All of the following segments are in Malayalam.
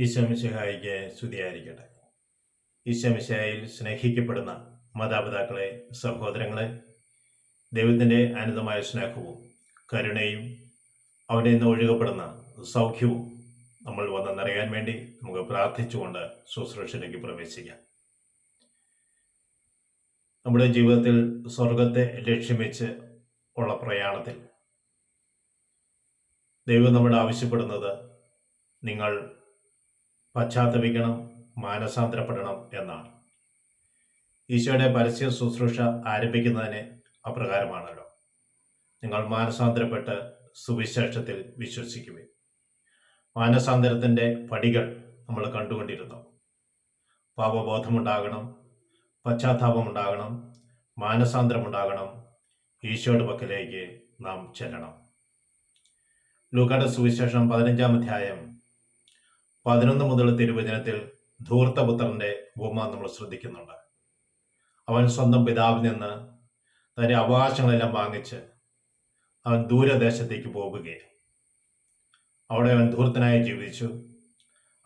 ഈശോമിശിഹായിക്ക് സ്തുതിയായിരിക്കട്ടെ. ഈശോമിശിഹായിൽ സ്നേഹിക്കപ്പെടുന്ന മാതാപിതാക്കളെ, സഹോദരങ്ങളെ, ദൈവത്തിൻ്റെ അനന്തമായ സ്നേഹവും കരുണയും അവനിൽ നിന്ന് ഒഴുകപ്പെടുന്ന സൗഖ്യവും നമ്മൾ വന്നെന്നറിയാൻ വേണ്ടി നമുക്ക് പ്രാർത്ഥിച്ചുകൊണ്ട് ശുശ്രൂഷയിലേക്ക് പ്രവേശിക്കാം. നമ്മുടെ ജീവിതത്തിൽ സ്വർഗത്തെ ലക്ഷ്യം വെച്ച് ഉള്ള പ്രയാണത്തിൽ ദൈവം നമ്മോട് ആവശ്യപ്പെടുന്നത് നിങ്ങൾ പശ്ചാത്തപിക്കണം, മാനസാന്തരപ്പെടണം എന്നാണ്. ഈശോയുടെ പരസ്യ ശുശ്രൂഷ ആരംഭിക്കുന്നതിന് അപ്രകാരമാണല്ലോ. നിങ്ങൾ മാനസാന്തരപ്പെട്ട് സുവിശേഷത്തിൽ വിശ്വസിക്കുവിൻ. മാനസാന്തരത്തിൻ്റെ പടികൾ നമ്മൾ കണ്ടുകൊണ്ടിരുന്നു. പാപബോധമുണ്ടാകണം, പശ്ചാത്താപമുണ്ടാകണം, മാനസാന്തരമുണ്ടാകണം, ഈശോയുടെ പക്കലേക്ക് നാം ചെല്ലണം. ലൂക്കായുടെ സുവിശേഷം 15-ാം അധ്യായം 11 മുതൽ തിരുവചനത്തിൽ ധൂർത്തപുത്രന്റെ ഉപമ നമ്മൾ ശ്രദ്ധിക്കുന്നുണ്ട്. അവൻ സ്വന്തം പിതാവിൽ നിന്ന് തന്റെ അവകാശങ്ങളെല്ലാം വാങ്ങിച്ച് അവൻ ദൂരദേശത്തേക്ക് പോകുകയാണ്. അവിടെ അവൻ ധൂർത്തനായി ജീവിച്ചു.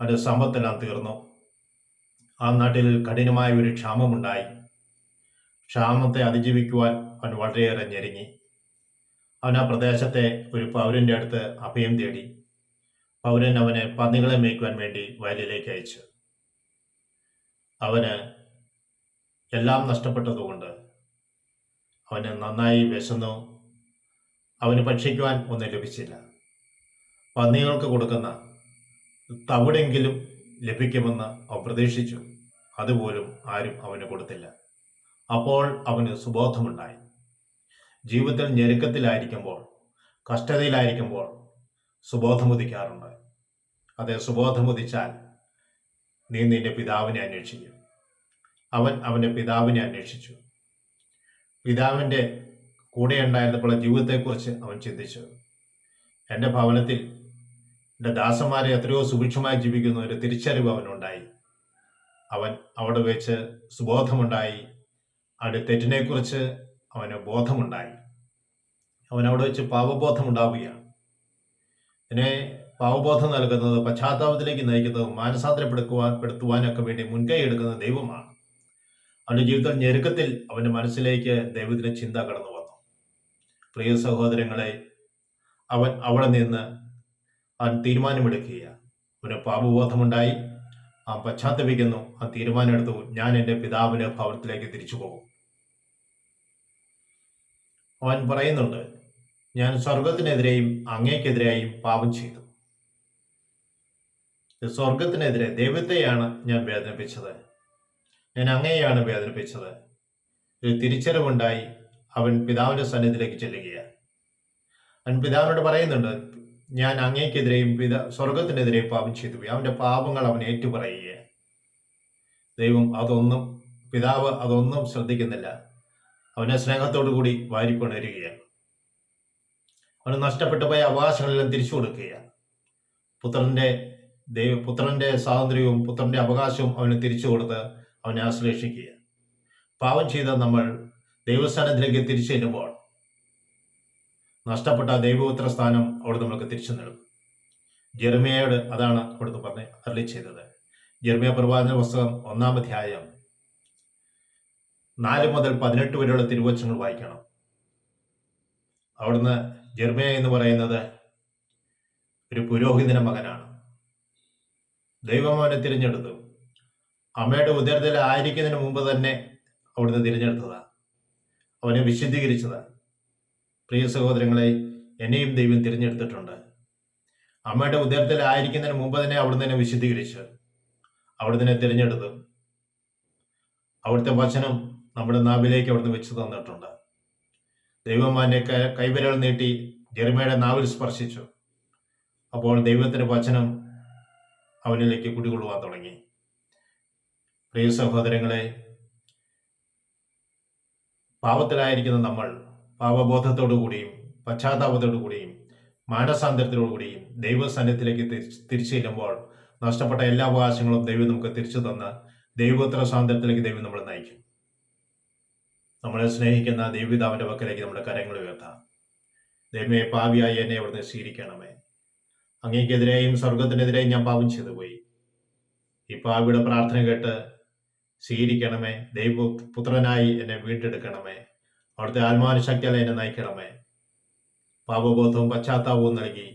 അവൻ്റെ സമ്പത്തെല്ലാം തീർന്നു. ആ നാട്ടിൽ കഠിനമായ ഒരു ക്ഷാമമുണ്ടായി. ക്ഷാമത്തെ അതിജീവിക്കുവാൻ അവൻ വളരെയേറെ ഞെരുങ്ങി. അവൻ ആ പ്രദേശത്തെ ഒരു പൗരൻ്റെ അടുത്ത് അഭയം തേടി. പൗരൻ അവനെ പന്നികളെ മേയ്ക്കുവാൻ വേണ്ടി വയലിലേക്ക് അയച്ചു. അവന് എല്ലാം നഷ്ടപ്പെട്ടതുകൊണ്ട് അവന് നന്നായി വിശന്നു. അവന് ഭക്ഷിക്കുവാൻ ഒന്നും ലഭിച്ചില്ല. പന്നികൾക്ക് കൊടുക്കുന്ന തവിടെങ്കിലും ലഭിക്കുമെന്ന് അവൻ പ്രതീക്ഷിച്ചു. അതുപോലും ആരും അവന് കൊടുത്തില്ല. അപ്പോൾ അവന് സുബോധമുണ്ടായി. ജീവിതത്തിൽ ഞെരുക്കത്തിലായിരിക്കുമ്പോൾ, കഷ്ടതയിലായിരിക്കുമ്പോൾ സുബോധമുദിക്കാറുണ്ട്. അതേ, സുബോധമുദിച്ചാൽ നീ നിന്റെ പിതാവിനെ അന്വേഷിക്കും. അവൻ അവൻ്റെ പിതാവിനെ അന്വേഷിച്ചു. പിതാവിൻ്റെ കൂടെ ഉണ്ടായിരുന്നപ്പോൾ ജീവിതത്തെക്കുറിച്ച് അവൻ ചിന്തിച്ചു. എൻ്റെ ഭവനത്തിൽ എൻ്റെ ദാസന്മാരെ എത്രയോ സുഭിക്ഷമായി ജീവിക്കുന്ന ഒരു തിരിച്ചറിവ് അവനുണ്ടായി. അവൻ അവിടെ വെച്ച് സുബോധമുണ്ടായി. അവൻ്റെ തെറ്റിനെക്കുറിച്ച് അവന് ബോധമുണ്ടായി. അവൻ അവിടെ വെച്ച് പാപബോധമുണ്ടാവുകയാണ്. ഇതിനെ പാവബോധം നൽകുന്നത്, പശ്ചാത്താപത്തിലേക്ക് നയിക്കുന്നത്, മാനസാന്തരപ്പെടുത്തുവാനൊക്കെ വേണ്ടി മുൻകൈ എടുക്കുന്ന ദൈവമാണ്. അവൻ്റെ ജീവിതത്തിൽ ഞെരുക്കത്തിൽ അവൻ്റെ മനസ്സിലേക്ക് ദൈവത്തിൻ്റെ ചിന്ത കടന്നു വന്നു. പ്രിയ സഹോദരങ്ങളെ, അവൻ അവിടെ നിന്ന് അവൻ തീരുമാനമെടുക്കുകയാണ്. അവന് പാപബോധമുണ്ടായി. അവൻ പശ്ചാത്തപിക്കുന്നു. ആ തീരുമാനമെടുത്തു, ഞാൻ എൻ്റെ പിതാവിൻ്റെ ഭവനത്തിലേക്ക് തിരിച്ചു പോകും. അവൻ പറയുന്നുണ്ട്, ഞാൻ സ്വർഗത്തിനെതിരെയും അങ്ങേക്കെതിരെയും പാപം ചെയ്തു. സ്വർഗത്തിനെതിരെ ദൈവത്തെയാണ് ഞാൻ വേദനിപ്പിച്ചത്. ഞാൻ അങ്ങയെയാണ് വേദനിപ്പിച്ചത്. ഒരു തിരിച്ചറിവുണ്ടായി. അവൻ പിതാവിൻ്റെ സന്നിധിയിലേക്ക് ചെല്ലുകയാണ്. അവൻ പിതാവിനോട് പറയുന്നുണ്ട്, ഞാൻ അങ്ങേക്കെതിരെയും സ്വർഗത്തിനെതിരെയും പാപം ചെയ്തു പോയി. അവൻ്റെ പാപങ്ങൾ അവൻ ഏറ്റുപറയുകയാണ്. പിതാവ് അതൊന്നും ശ്രദ്ധിക്കുന്നില്ല. അവനെ സ്നേഹത്തോടു കൂടി വാരിപ്പുണരുകയാണ്. അവന് നഷ്ടപ്പെട്ടു പോയ അവകാശങ്ങളെല്ലാം തിരിച്ചു കൊടുക്കുകയാണ്. പുത്രന്റെ സ്വാതന്ത്ര്യവും പുത്രന്റെ അവകാശവും അവന് തിരിച്ചു കൊടുത്ത് അവനെ ആശ്ലേഷിക്കുകയാണ്. പാപം ചെയ്ത നമ്മൾ ദൈവസ്ഥാനത്തിലേക്ക് തിരിച്ചു ചെല്ലുമ്പോൾ നഷ്ടപ്പെട്ട ദൈവപുത്ര സ്ഥാനം അവിടെ നമുക്ക് തിരിച്ചു നൽകും. ജെറമ്യയോട് അതാണ് അവിടുന്ന് അരുളി ചെയ്തത്. ജെറമ്യ പ്രവാചന പുസ്തകം 1-ാം അധ്യായം 4 മുതൽ 18 വരെയുള്ള തിരുവചനങ്ങൾ വായിക്കണം. അവിടുന്ന് ജെറമ്യ എന്ന് പറയുന്നത് ഒരു പുരോഹിതന്റെ മകനാണ്. ദൈവം അവനെ തിരഞ്ഞെടുത്തു. അമ്മയുടെ ഉദരത്തിൽ ആയിരിക്കുന്നതിന് മുമ്പ് തന്നെ അവിടുന്ന് തിരഞ്ഞെടുത്തതാണ്. അവനെ വിശുദ്ധീകരിച്ചതാണ്. പ്രിയ സഹോദരങ്ങളെ, എന്നെയും ദൈവം തിരഞ്ഞെടുത്തിട്ടുണ്ട്. അമ്മയുടെ ഉദരത്തിൽ ആയിരിക്കുന്നതിന് മുമ്പ് തന്നെ അവിടുന്ന് എന്നെ വിശുദ്ധീകരിച്ചു. അവിടുന്ന് തിരഞ്ഞെടുത്തു. അവിടുത്തെ വചനം നമ്മുടെ നാവിലേക്ക് അവിടുന്ന് വെച്ച് തന്നിട്ടുണ്ട്. ദൈവം അവനെ കൈവിരൽ നീട്ടി ജെറമ്യയുടെ നാവിൽ സ്പർശിച്ചു. അപ്പോൾ ദൈവത്തിന്റെ വചനം അവനിലേക്ക് കുടികൊള്ളുവാൻ തുടങ്ങി. പ്രിയ സഹോദരങ്ങളെ, പാപത്തിലായിരിക്കുന്ന നമ്മൾ പാപബോധത്തോടു കൂടിയും പശ്ചാത്താപത്തോടു കൂടിയും മാനസാന്തരത്തോടു കൂടിയും ദൈവസന്നിധിയിലേക്ക് തിരിച്ചു ചെല്ലുമ്പോൾ നഷ്ടപ്പെട്ട എല്ലാ അവകാശങ്ങളും ദൈവം നമുക്ക് തിരിച്ചു തന്ന് ദൈവോത്തര സ്വാതന്ത്ര്യത്തിലേക്ക് ദൈവം നമ്മളെ നയിക്കും. നമ്മളെ സ്നേഹിക്കുന്ന ദൈവപിതാവിന്റെ പക്കലേക്ക് നമ്മുടെ കരങ്ങൾ ഉയർത്താം. ദൈവമേ, പാപിയായി എന്നെ അവിടുന്ന് സ്വീകരിക്കണമേ. അങ്ങേക്കെതിരെയും സ്വർഗത്തിനെതിരെയും ഞാൻ പാപം ചെയ്തു പോയി. ഈ പാവിയുടെ പ്രാർത്ഥന കേട്ട് സ്വീകരിക്കണമേ. ദൈവപുത്രനായി എന്നെ വീണ്ടെടുക്കണമേ. അവിടുത്തെ ആത്മാനുശക്തിയാൽ എന്നെ നയിക്കണമേ. പാപബോധവും പശ്ചാത്താപവും നൽകി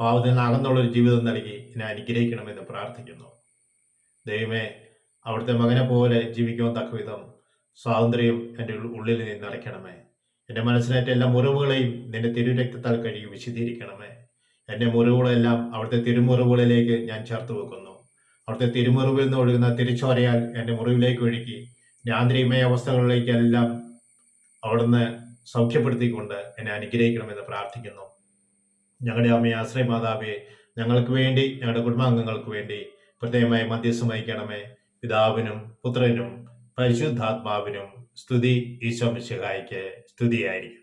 പാപത്തിൽ നിന്ന് അകന്നുള്ളൊരു ജീവിതം നൽകി എന്നെ അനുഗ്രഹിക്കണമെന്ന് പ്രാർത്ഥിക്കുന്നു. ദൈവമേ, അവിടുത്തെ മകനെ പോലെ ജീവിക്കുവാൻ തക്കവിധം സ്വാതന്ത്ര്യം എൻ്റെ ഉള്ളിൽ നിന്ന് നിറയ്ക്കണമേ. എൻ്റെ മനസ്സിനേറ്റ എല്ലാ മുറിവുകളെയും നിന്റെ തിരുരക്തത്താൽ കഴുകി വിശദീകരിക്കണമേ. എൻ്റെ മുറിവുകളെല്ലാം അവിടുത്തെ തിരുമുറിവുകളിലേക്ക് ഞാൻ ചേർത്ത് വെക്കുന്നു. അവിടുത്തെ തിരുമുറിവിൽ നിന്ന് ഒഴുകുന്ന തിരിച്ചോരയാൽ എൻ്റെ മുറിവിലേക്ക് ഒഴുകി ആന്തരികമായ അവസ്ഥകളിലേക്കെല്ലാം അവിടുന്ന് സൗഖ്യപ്പെടുത്തിക്കൊണ്ട് എന്നെ അനുഗ്രഹിക്കണമെന്ന് പ്രാർത്ഥിക്കുന്നു. ഞങ്ങളുടെ അമ്മയെ ആശ്രയമാതാവേ, ഞങ്ങൾക്ക് വേണ്ടി, ഞങ്ങളുടെ കുടുംബാംഗങ്ങൾക്ക് വേണ്ടി പ്രത്യേകമായി മധ്യസ്ഥം വഹിക്കണമേ. പിതാവിനും പുത്രനും പരിശുദ്ധാത്മാവിനും സ്തുതി. ഈശോ മിശിഹായ്ക്ക് സ്തുതിയായിരിക്കും.